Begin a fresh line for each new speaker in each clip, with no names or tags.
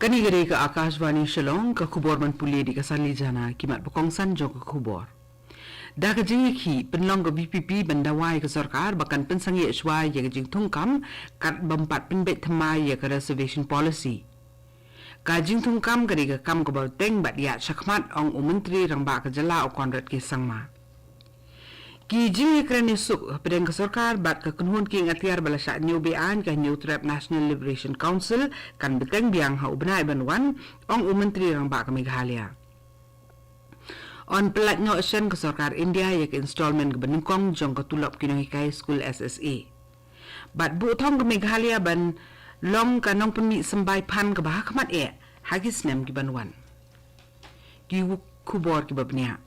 Kani gere ka Akashvani Shillong ka khubor man puli di kasali jana kimat bokongsan jo ka khubor. Da ka jingi khi penlong ka BPP bandawai ka sarkar bakan pensangi shwai ya ka jing thungkam kat bampat penbet thamai ya ka reservation policy. Ka jing thungkam gere ka kam ka teng bat ya shakmat ong umantri rangba ka jala o konrat ki sangma. Ki jingi krani suk pedang ka sarkar bat ka kunhun ki ngatiar bala sya new bean ka New Trap National Liberation Council kan beteng biang ha ubnai banwan ong umantri rangba ka Meghalaya. On pelat no asen ka sarkar India yak installment ka beningkong jong ka tulop kinong school SSA. Bat bu thong ka Meghalaya ban long ka nong pemi sambai pan ka bahakmat hagis nem ki banwan. Ki kubor ki babnia.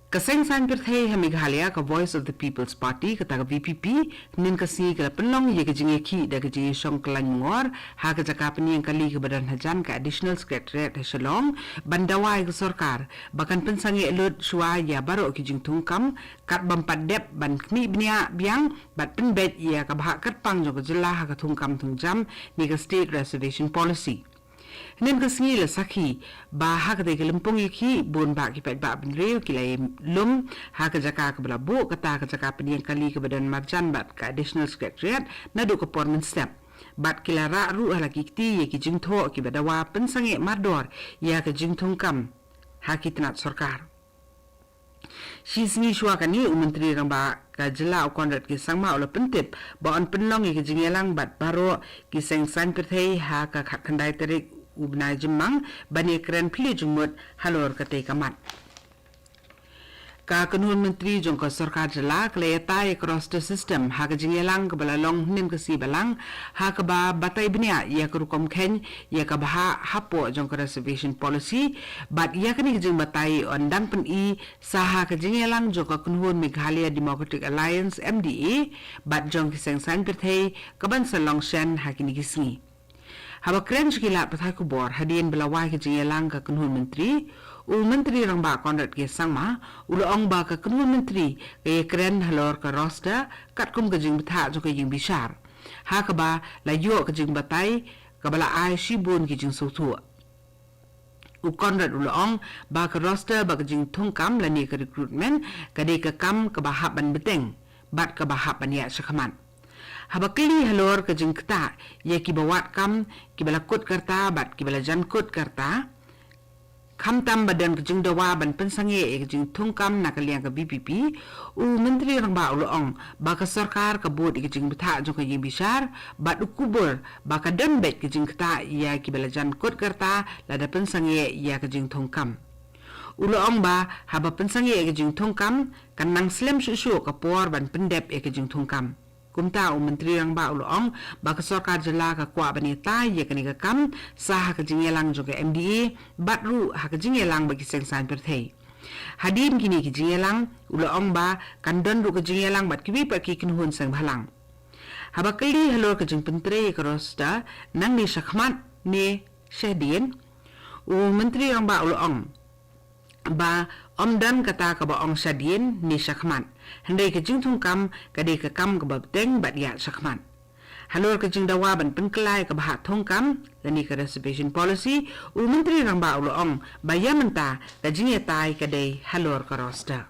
Kaseng san perthei ha Meghalaya ka Voice of the People's Party kata ka VPP nin kasi ka penlong ye ka jingi khi da ka jingi song klan ngor ha ka jaka peniang kali ka badan hajan ka additional secretariat ha Shillong bandawai ka sarkar bakan pensangi elud shwa ya baro ki jing thungkam kat bampat dep ban khmi bnia biang bat penbet ya ka bha kat pang jo ka jilla ha ka thungkam thungjam ni ka state reservation policy. Nen kasngi la sakhi ba ha ka de lempung ki bon ba ki pet ba bin reu ki lai lum ha ka jaka ka bla bo ka ta ka jaka peniang kali ka badan marjan bat ka additional secretariat na do ka porman step bat ki la ra ru hala ki ti ye ki jing tho ki badawa pensangi mardor ya ka jing thungkam ha ki tnat sarkar Shisni shwa kani umantri rangba ka jila o konrat ki sangma ola pentip ba on penlong ki jingelang bat baro ki seng san perthei ha ka khat khandai tarik ubnai jemang bani kren phili jumut halor kate kamat ka kanun menteri jong ka sarkar jala kleta across the system ha ka jingelang ka balalong nim ka si balang ha ka ba batai bnia ya ka rukom khen ya ka ba hapo jong ka reservation policy but ya ka ni jing batai on dang pen I saha ka jingelang jong ka kanun Meghalaya Democratic Alliance MDA but jong ki seng san perthei ka ban salong shen ha ki ni gisngi Haba kren shkila pathai kubor hadien belawai ke jingelang ka kanun menteri menteri rangba konrat ke sangma ong ba ka kanun menteri ke kren halor ka rosta kat kum ka jing betha jo ka jing bishar ha ka ba la yo ka jing batai ka bala ai shibun ki jing sotu konrat ong ba ka rosta ba ka jing thungkam la ni ka recruitment ka de ka kam ka ba haban beteng bat ka ba haban ya shakaman Habakili halor ka jing kta ye ki bawat kam ki bala kut karta bat ki bala jan kut karta kham tam badan ka jing dawa ban pensangi e ka jing thungkam na ka liang ka BPP menteri rangba ong ba ka sarkar ka bod ka jing betha jo ka jing bishar bat ukubur ba ka dembet ka jing kta ya ki bala jan kut karta la da pensangi ya ka jing thungkam ong ba haba pensangi e ka jing thungkam kan nang slem shu ka por ban pendep e ka jing thungkam kumta menteri rangba ong ba ka sarkar jala ka kwa bani ta ye ka ni ka kam sa ha ka jingelang jo ka MDA batru ha ka jingelang ba ki seng san perthei hadim kini ki jingelang ong ba kan don ru ka jingelang bat ki bi pa ki kinhun sang bhalang haba kali halor ka jing pentre ka rosta nang ni shakhmat ne shahdien menteri rangba ong ba omdan kata ka ba ong shadien ni shakhman handai ka jing thungkam ka de ka kam ka ba teng bat ya shakhman halor ka jing dawa ban penklai ka ba thungkam lani ka reservation policy menteri rangba ong ba yamanta ka jing tai ka de halor ka rosta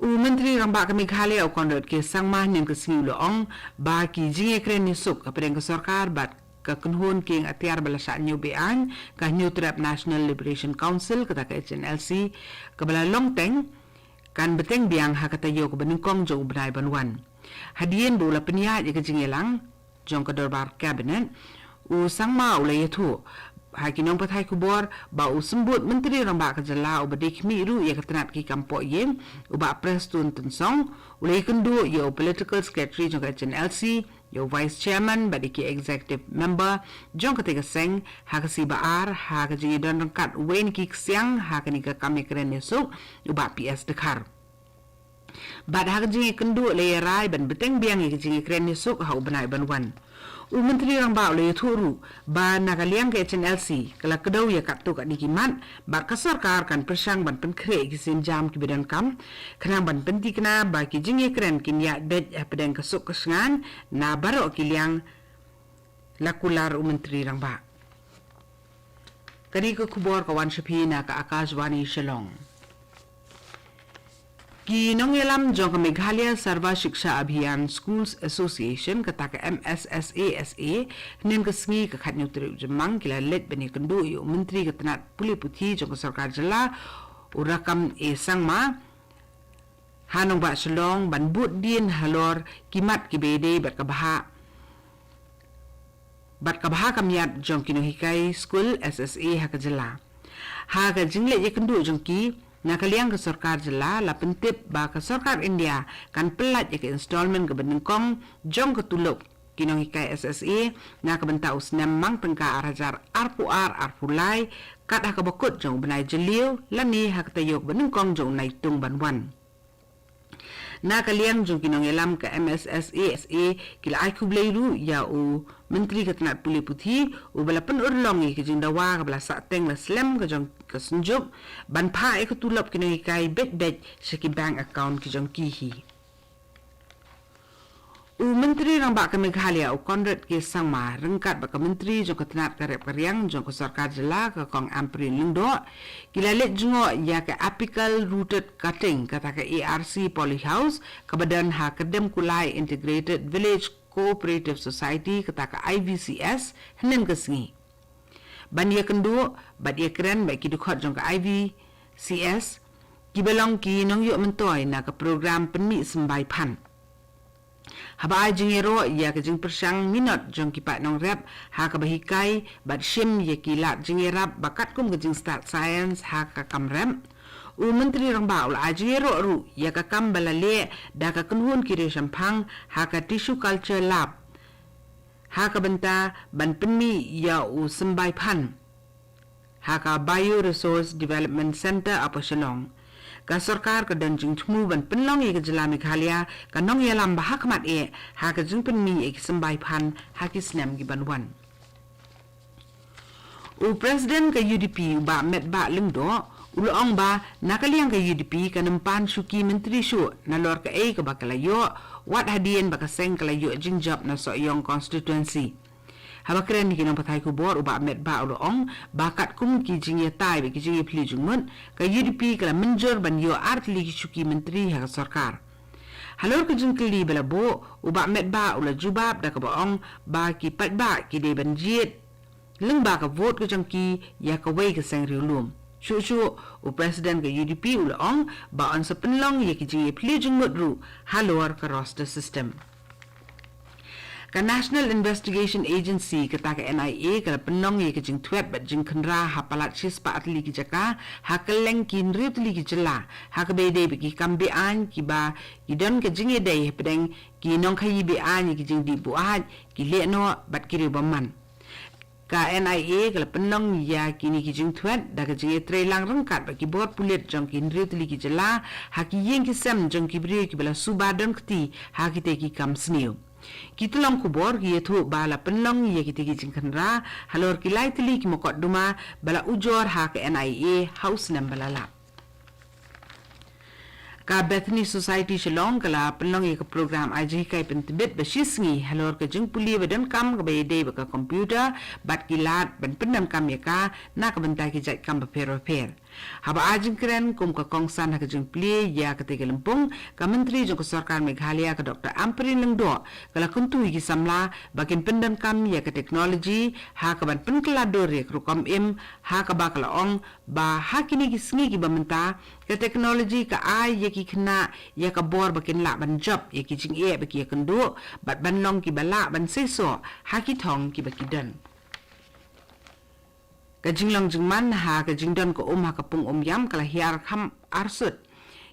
menteri rangba ka Meghalaya o konrot ke sangma nim ka singi ong ba ki jing kren ni suk ka pedeng ka sarkar bat ka kunhun king atiar bala sa new bean ka New Trap National Liberation Council kata ka HNLC ka bala long teng kan beteng biang ha katayo ka beningkong jo ubnai banwan hadien bola penia ye ka jingelang jong ka darbar cabinet sangma ula yathu ha kinong pathai kubor ba sembut menteri rangba ka jala ubadik mi ru ye katnat ki kampo ye uba prestun tensong ula kundu yo political secretary jong ka HNLC yo vice chairman badiki executive member jong ka tega seng ha ka si baar ha ka jingi don kat wen ki ksiang ha ka ni ka kami kren yesu uba PS dekhar bad ha ka jingi kundu le rai ban beteng biang ki jingi kren yesu ha ubnai banwan menteri rangba le thuru ba nagaliang ke HNLC kala kedau ya kat tu kat dikiman ba ka sarkar kan persang ban pen kre ki sin jam ki bedan kam kena ban penti kena ba ki jingi kren kin ya det pedang kasuk kesengan na baro ki liang lakular menteri rang ba kani ko kubor kawan shapina ka Akashvani Shillong ki nongyelam jong Meghalaya Sarva Shiksha Abhiyan Schools Association kata ka MSSASA nen ka sngi ka khatnyu tri jemang kila let bani kendu yu menteri ketenat puli puthi jong sarkar jela urakam e sangma hanong ba Shillong ban but din halor kimat kibede bat kabaha kamyat jong kinuhikai school SSA hakajela haga jingle ye kendu jong ki nakaliang ke sarkar jela la pentip ba ke sarkar India kan pelat ye ke installment ke benengkong jong ke tuluk kinong ikai SSA na ke benta usnam mang tengka arajar arpulai kat ha ke bakut jong benai jeliu lani ha ke tayok benengkong jong nai tung banwan na kaliang jong kinong elam ke MSSASA kila ai kubleiru ya u menteri ketenat puli puthi u bala pen urlong ke jing dawa ke bala sateng la slam ke jong ke senjuk ban pha e ke tulap kinong ikai bet seki bank account ke jong kihi u menteri rang ba ke Meghalaya u Conrad ke sangma rengkat ba ke menteri jong ketenat karep karyang jong ke sarkar jela ke kong amprin lingdo kila let jungo ya ke apical rooted cutting kata ke ARC Polyhouse ke badan ha kedem kulai integrated village cooperative society kata ke IVCS henen ke sengi ban ye kendu bat ye keren ba ki dukhat jong ke IVCS ki belong ki nong yo mentoi na ke program penmi sembai pan haba jingero ya ke jing persang minot jong kipat nong rap ha ka bahikai bat shim ye kilat jingerap bakat kum ke jing start science ha ka kamram u menteri rang ba ula jingero ru ya ka kam balale da ka kunhun kire sampang ha ka tissue culture lab ha ka benta ban penmi ya u sembai pan ha ka bioresource development center apa Shillong ka sarkar ka danjing thmu ban penlong ye ka jela Meghalaya ka nong ye lam ba hakmat e ha ka jing penmi e sembai phan ha ki snam gi banwan u president ka UDP ba met ba lingdo ulong ba nakaliang ka UDP ka nampan shuki menteri shu nalor ka e ka bakalayo wat hadien ba ka seng kalayo jing job na Soyong constituency haba keren ki nang pathai ku bor uba met ba ulong bakat kum ki jing ye tai be ki jing ye pli jungmun ka UDP kala menjor ban yo art li shuki menteri ha sarkar halor ke jing kli bela bo uba met ba ula jubab da ka baong ba ki pat ba ki de ban jiet leng ba ka vote ke jang ki ya ka wei ke seng riulum shu u president ke UDP ulong ba on sa penlong ye ki jing ye pli jungmut ru halor ka roster system ka National Investigation Agency kata ka NIA ka penong ye ke jing twet bat jing khenra ha palat chis pa atli ki jaka ha keleng kin rip li ki jela ha ka be de ki kambe an ki ba ki don ke jing ye de pedeng ki nong khayi be an ki jing di bu a ki le no bat ki ri baman ka NIA ka penong ya kini ki jing twet da ka jing ye tre lang rangkat ba ki bot pulet jong kin rip li ki jela ha ki yeng ki sam jong ki bri ki bela subadon kti ha ki te ki kam sniu kita long kubor ki yethu bala penlong ye ki tigi jingkhanra halor ki lai tili ki mokot duma bala ujor ha ke NIA house nam balala ka Bethany Society Shillong kala penlong ye ke program aji kai pentibet bashisngi halor ke jing puli badan kam ke bayde ba ka computer bat kilat ban pendam kam ye ka na ka bentai ki jat kam ba per haba ajing keren kum ka kongsan ha ke jing pli ya ke te lempung ka menteri jong sarkar Meghalaya ka Dr. Amprin Lengdo kala kuntu ki samla bakin pendam kam ya ke teknologi ha ka ban penkelador ye krukom im ha ka ba kala ong ba ha kini ki sngi ki bamenta ke teknologi ka ai ye ki kena ya ka bor bakin la ban job ye ki jing e ba ki kendu bat ban long ki bala ban seso ha ki thong ki ba ki dan ka jinglong jingman ha ka jingdon ko ha ka pung yam kala hiar kham arsut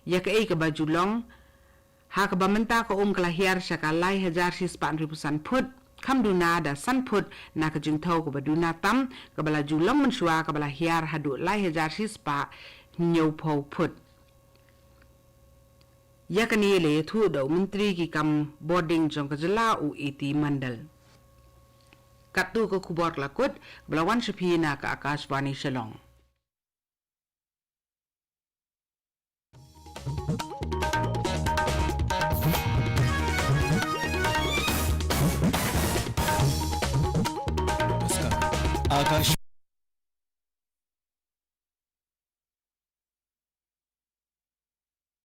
ya ka e ka bajulong ha ka bamenta ko kala hiar saka lai hajar sis pan ribusan phut kham duna da san phut na ka jingthau ko baduna tam ka bala julong mensua ka bala hiar hadu lai hajar sis pa nyau phau phut ya ka ni le thu do menteri ki kam boarding jong ka jela u eti mandal katu ko kubor lakut belawan sepina ka Akashvani Shillong
Akashvani